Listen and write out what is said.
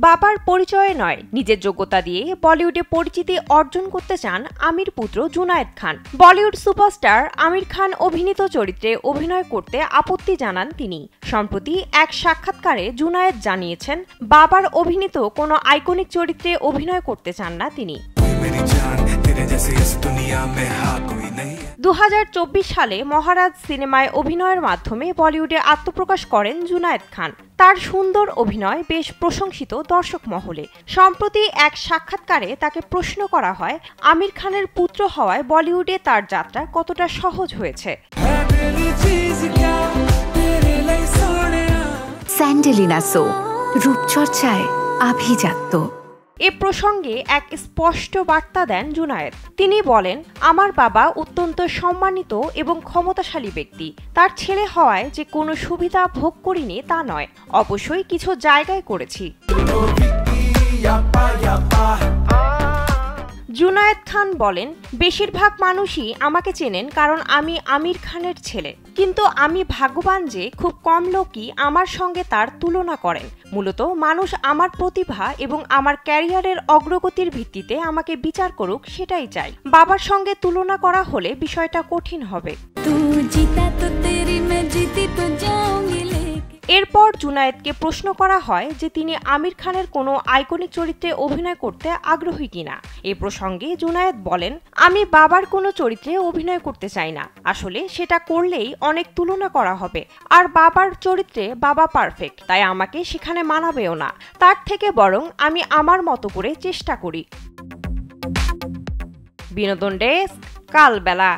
বাবার পরিচয়ে নয়, নিজের যোগ্যতা দিয়ে বলিউডে পরিচিতি অর্জন করতে চান আমির পুত্র জুনায়েদ খান। বলিউড সুপারস্টার আমির খান অভিনীত চরিত্রে অভিনয় করতে আপত্তি জানান তিনি। সম্প্রতি এক সাক্ষাৎকারে জুনায়েদ জানিয়েছেন, বাবার অভিনীত কোনো আইকনিক চরিত্রে অভিনয় করতে চান না তিনি। 2024 সালে মহারাজ সিনেমায় অভিনয়ের মাধ্যমে বলিউডে আত্মপ্রকাশ করেন জুনায়েদ খান। তার সুন্দর অভিনয় বেশ প্রশংসিত দর্শক মহলে। সম্প্রতি এক সাক্ষাৎকারে তাকে প্রশ্ন করা হয়, আমির খানের পুত্র হওয়ায় বলিউডে তার যাত্রা কতটা সহজ হয়েছে। স্যান্ডেলিনা সো, রূপচর্চায় আভিজাত্য। এ প্রসঙ্গে এক স্পষ্ট বার্তা দেন জুনায়েদ। তিনি বলেন, আমার বাবা অত্যন্ত সম্মানিত এবং ক্ষমতাশালী ব্যক্তি। তার ছেলে হওয়ায় যে কোনো সুবিধা ভোগ করিনি তা নয়, অবশ্যই কিছু জায়গায় করেছি। জুনায়েদ খান বলেন, বেশিরভাগ মানুষই আমাকে চেনেন কারণ আমি আমির খানের ছেলে, কিন্তু আমি ভাগ্যবান যে খুব কম লোকই আমার সঙ্গে তার তুলনা করেন। মূলত মানুষ আমার প্রতিভা এবং আমার ক্যারিয়ারের অগ্রগতির ভিত্তিতে আমাকে বিচার করুক, সেটাই চাই। বাবার সঙ্গে তুলনা করা হলে বিষয়টা কঠিন হবে। এরপর জুনায়েদকে প্রশ্ন করা হয় যে তিনি আমির খানের কোনো আইকনিক চরিত্রে অভিনয় করতে আগ্রহী কিনা। এ প্রসঙ্গে জুনায়েদ বলেন, আমি বাবার কোনো চরিত্রে অভিনয় করতে চাই না। আসলে সেটা করলেই অনেক তুলনা করা হবে, আর বাবার চরিত্রে বাবা পারফেক্ট, তাই আমাকে সেখানে মানাবেও না। তার থেকে বরং আমি আমার মতো করে চেষ্টা করি। বিনোদন ডেস্ক, কালবেলা।